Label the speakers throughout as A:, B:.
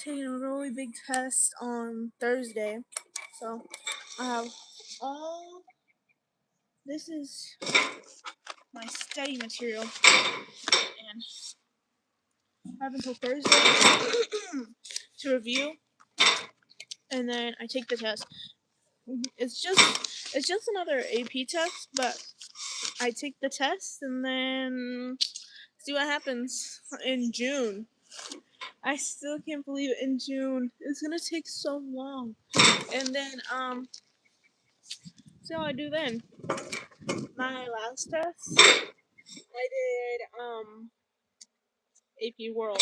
A: taking a really big test on Thursday. So I have all this is my study material and I have until Thursday to review and then I take the test. It's just another AP test, but I take the test and then see what happens in June. I still can't believe it in June. It's gonna take so long. And then see how I do then. My last test I did AP World.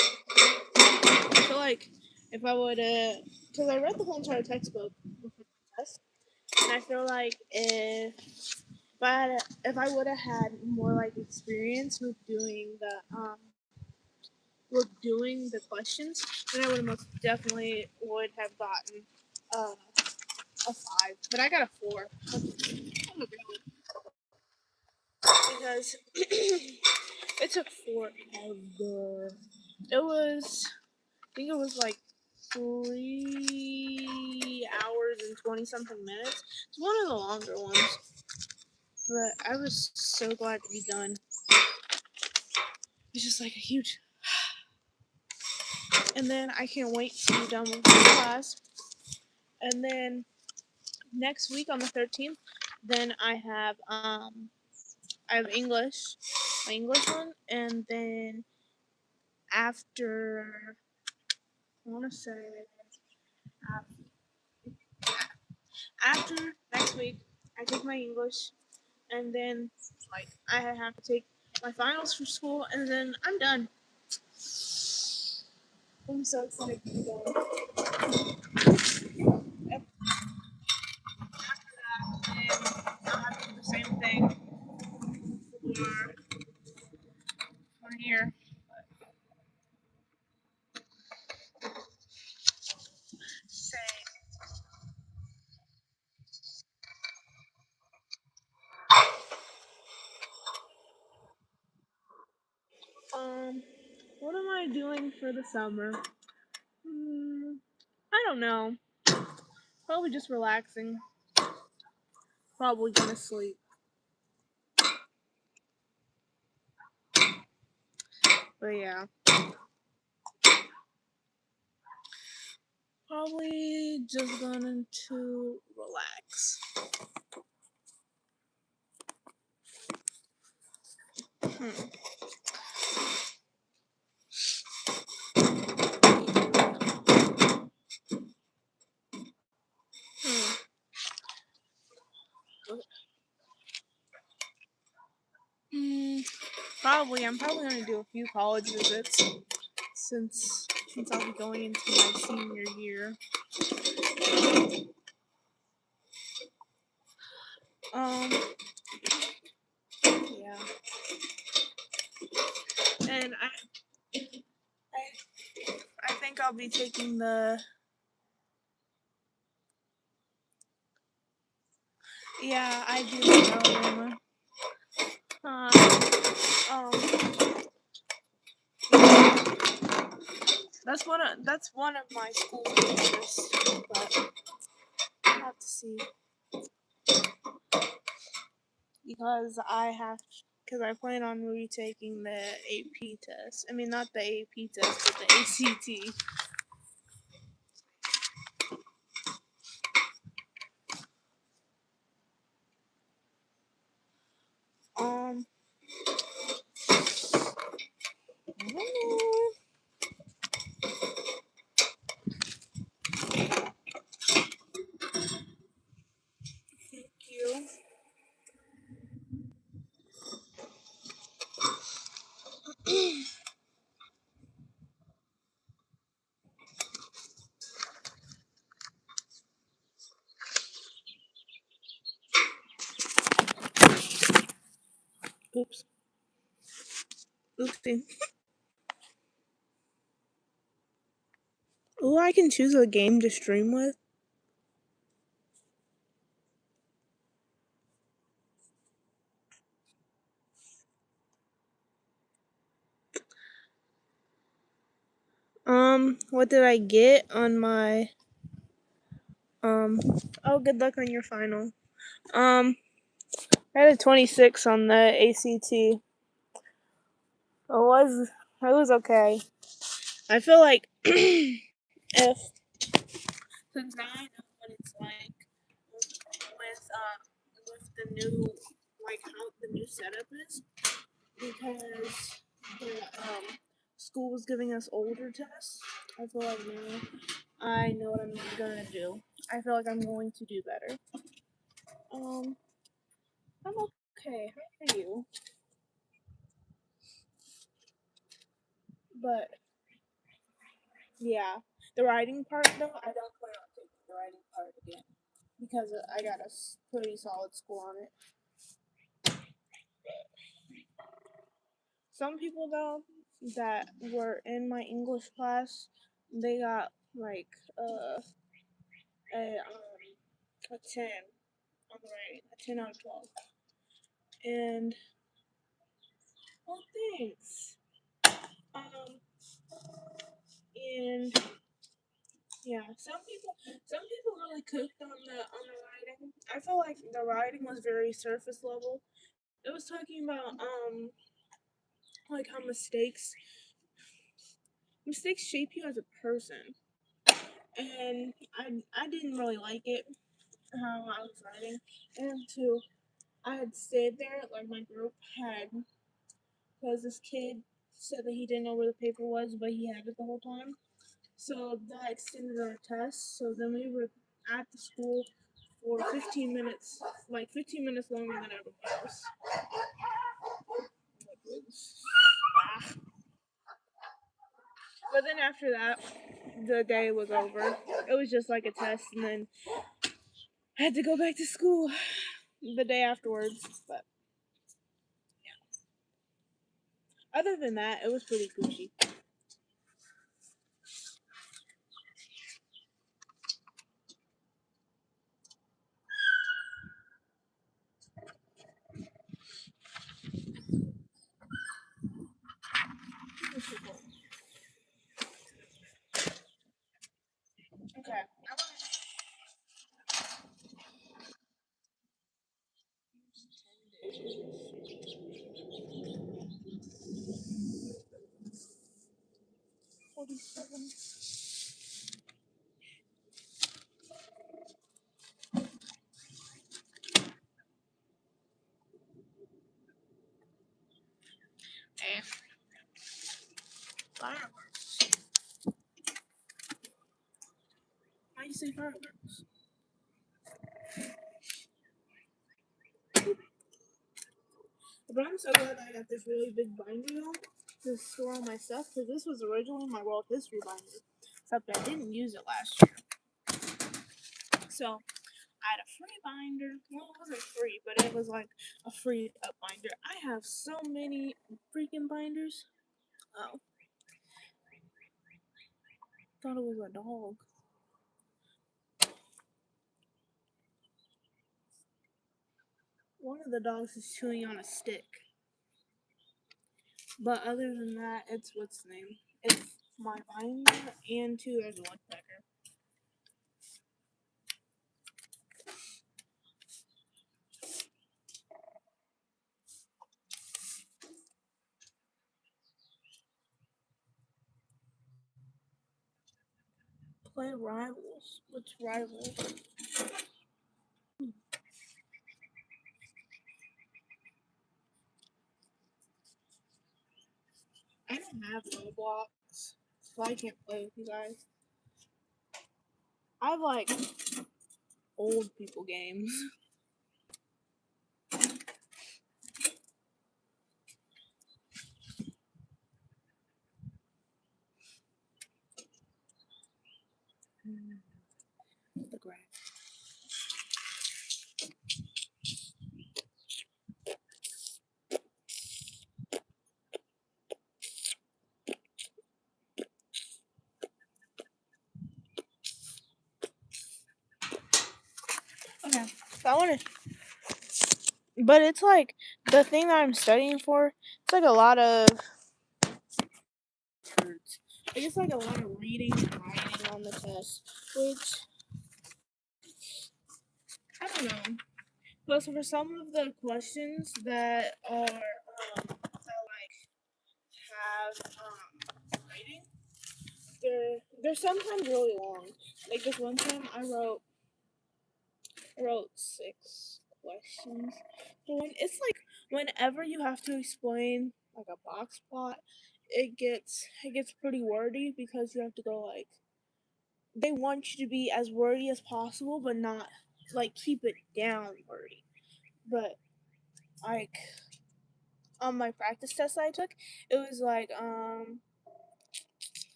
A: I feel like if I would because I read the whole entire textbook before the test, and I feel like if I would have had more like experience with doing the questions, then I would have most definitely would have gotten uh, a 5. But I got a 4 because it took forever. I think it was like 3 hours and 20 something minutes. It's one of the longer ones, but I was so glad to be done. It's just like a huge. And then I can't wait to be done with this class. And then next week on the 13th, then I have English, my English one, and then after I want to say after next week, I take my English, and then like I have to take my finals for school, and then I'm done. I'm so excited to be done. After that, then I'll have to do the same thing for here. Say, um, what am I doing for the summer? I don't know. Probably just relaxing. Probably gonna sleep. But yeah. Probably just going to relax. Hmm. Hmm. Hmm. Probably. I'm probably gonna do a few college visits since I'll be going into my senior year. Um. Yeah. And I think I'll be taking the. Yeah, I do know, Emma. Um. That's one of my school interests, but I have to see because I plan on retaking the AP test. I mean, not the AP test, but the ACT. Um, I don't know. Thank you. Oops. Oopsie. Oh, I can choose a game to stream with. What did I get on my oh, good luck on your final. I had a 26 on the ACT. It was okay. I feel like if since now I know what it's like with the new how the new setup is, because the school was giving us older tests. I feel like now I know what I'm gonna do. I feel like I'm going to do better. Um, I'm okay. How are you? But yeah, the writing part though, I don't plan on taking the writing part again because I got a pretty solid score on it. Some people though that were in my English class, they got like a 10 on the writing, a 10 out of 12. And well, thanks. Um, and yeah, some people really cooked on the writing. I feel like the writing was very surface level. It was talking about like how mistakes shape you as a person, and I didn't really like it how I was writing, and too I had stayed there like my group had because this kid said that he didn't know where the paper was, but he had it the whole time. So that extended our test. So then we were at the school for 15 minutes, like 15 minutes longer than everybody else. But then after that, the day was over. It was just like a test, and then I had to go back to school the day afterwards. But other than that, it was pretty Gucci. Okay. Fireworks. Why you say fireworks? But I'm so glad I got this really big binder now to store all my stuff because this was originally my world history binder. Except I didn't use it last year. So I had a free binder. Well, it wasn't free, but it was like a free up binder. I have so many freaking binders. Oh, thought it was a dog. One of the dogs is chewing on a stick. But other than that, it's what's the name? It's my binder, and two, there's a woodpecker. Play rivals. What's rivals? I don't have Roblox, so I can't play with you guys. I like old people games. The grass. Okay, so I want to, but it's like the thing that I'm studying for. It's like a lot of words. I guess it's like a lot of reading and writing on the test, which I don't know. But for some of the questions that are that like have writing, they're sometimes really long. Like this one time, I wrote 6 questions. It's like whenever you have to explain like a box plot, it gets pretty wordy because you have to go like they want you to be as wordy as possible, but not like keep it down wordy. But like on my practice test I took, it was like I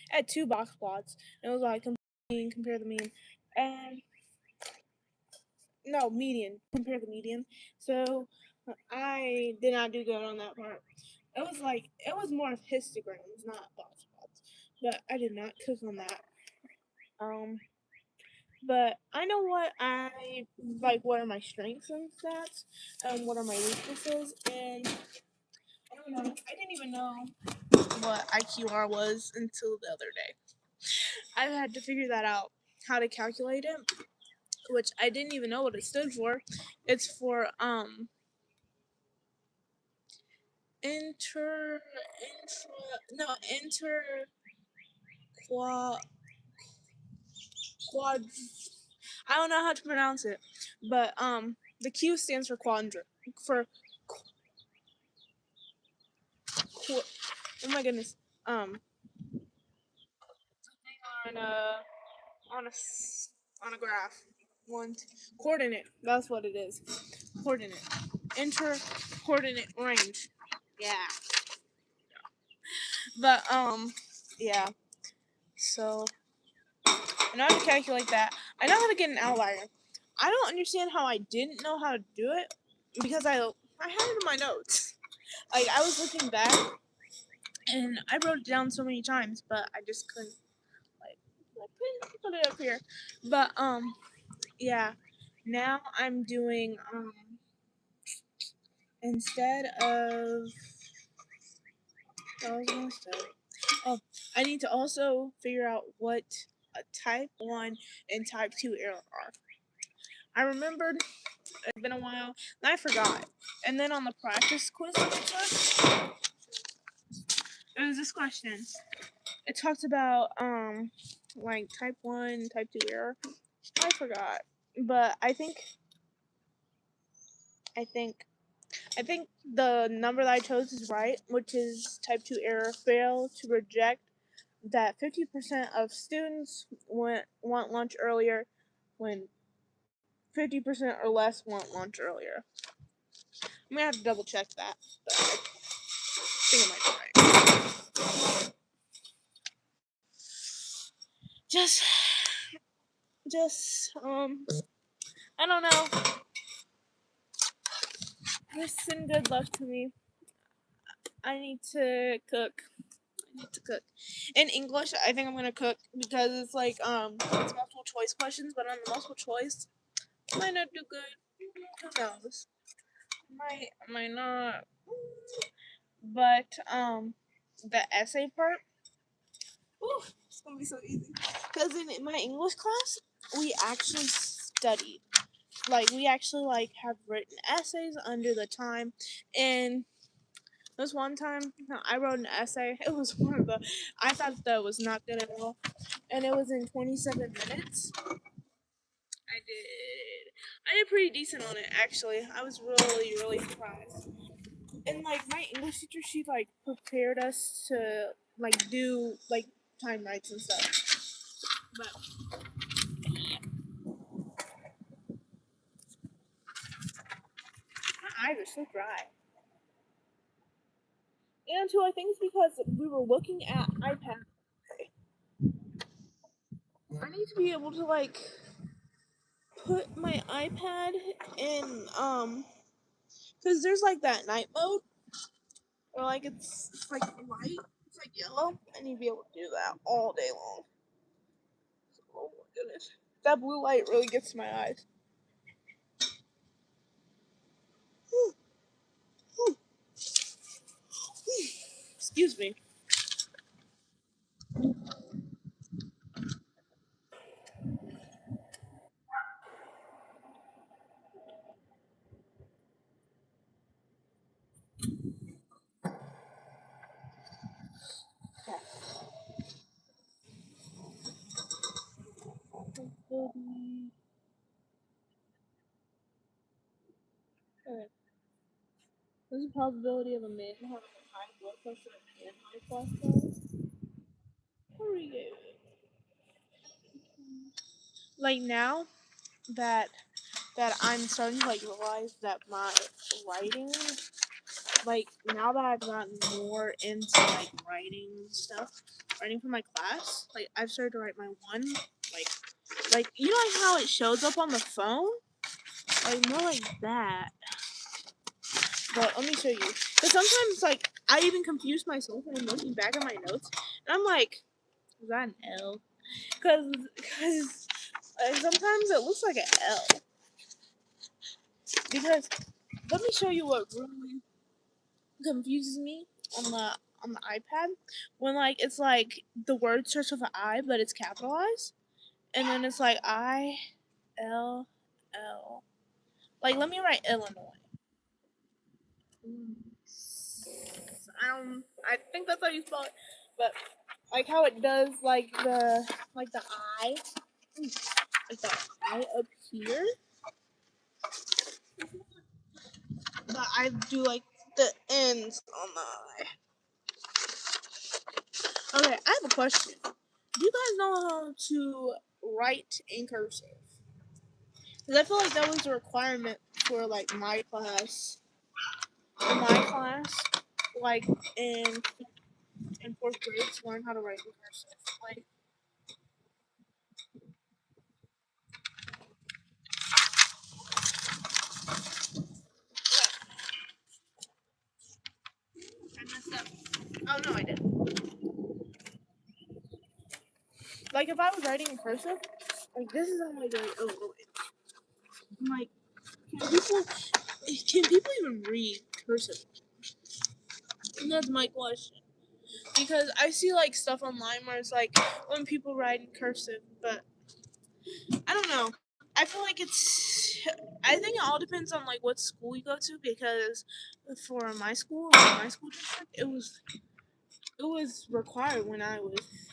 A: had 2 box plots. And it was like compare the mean, and no median, compare the median. So I did not do good on that part. It was more of histograms, not box plots, but I did not cook on that. Um, but I know what I like. What are my strengths and stats, and what are my weaknesses, and I don't know. I didn't even know what IQR was until the other day. I had to figure that out, how to calculate it, which I didn't even know what it stood for. It's for inter quad quad. I don't know how to pronounce it, but the Q stands for for oh my goodness, on a on a on a graph. Coordinate. That's what it is. Coordinate. Inter coordinate range. Yeah. But yeah. So I know how to calculate that. I know how to get an outlier. I don't understand how I didn't know how to do it because I had it in my notes. Like I was looking back and I wrote it down so many times, but I just couldn't like I couldn't put it up here. But yeah. Now I'm doing instead of what was I gonna say? Oh, I need to also figure out what a type 1 and type 2 error are. I remembered it's been a while and I forgot. And then on the practice quiz that I took, it was this question. It talked about like type 1, type 2 error. I forgot. But I think I think the number that I chose is right, which is type 2 error. Fail to reject that 50% of students want lunch earlier when 50% or less want lunch earlier. I'm gonna have to double check that, but I think it might be right. Just, I don't know. Just send good luck to me. I need to cook. In English, I think I'm gonna cook because it's like it's multiple choice questions, but on the multiple choice, I might not do good. Who knows? Might not. But the essay part, ooh, it's gonna be so easy. Cause in my English class, we actually studied. Like we actually like have written essays under the time, and this one time I wrote an essay. It was one of the I thought that was not good at all, and it was in 27 minutes. I did pretty decent on it actually. I was really surprised. And like my English teacher, she like prepared us to like do like time writes and stuff. But my eyes are so dry. And too, I think it's because we were looking at iPad. I need to be able to like put my iPad in because there's like that night mode or like it's like light, it's like yellow. I need to be able to do that all day long. Oh my goodness, that blue light really gets to my eyes. Excuse me. Okay. What's the probability of a man having high blood pressure and high cholesterol? Here we go. Like now that I'm starting to like realize that my writing, like now that I've gotten more into like writing stuff, writing for my class, like I've started to write my one, like you know like how it shows up on the phone, like more like that. But let me show you. Because sometimes like I even confuse myself when I'm looking back at my notes, and I'm like, is that an L? Because sometimes it looks like an L. Because let me show you what really confuses me on the iPad when like it's like the word starts with an I but it's capitalized and then it's like I L L. Like let me write Illinois. I think that's how you spell it, but like how it does like the I, like the I up here, but I do like the ends on the I. Okay, I have a question. Do you guys know how to write in cursive? Because I feel like that was a requirement for like my class. In my class, like in fourth grade, to learn how to write in cursive. Like, I messed up. Oh no, I didn't. Like if I was writing in cursive, like this is how I write. Oh wait. I'm like, can people even read cursive? And that's my question. Because I see like stuff online where it's like when people write in cursive, but I don't know. I feel like I think it all depends on like what school you go to because for my school, like my school district, it was required when I was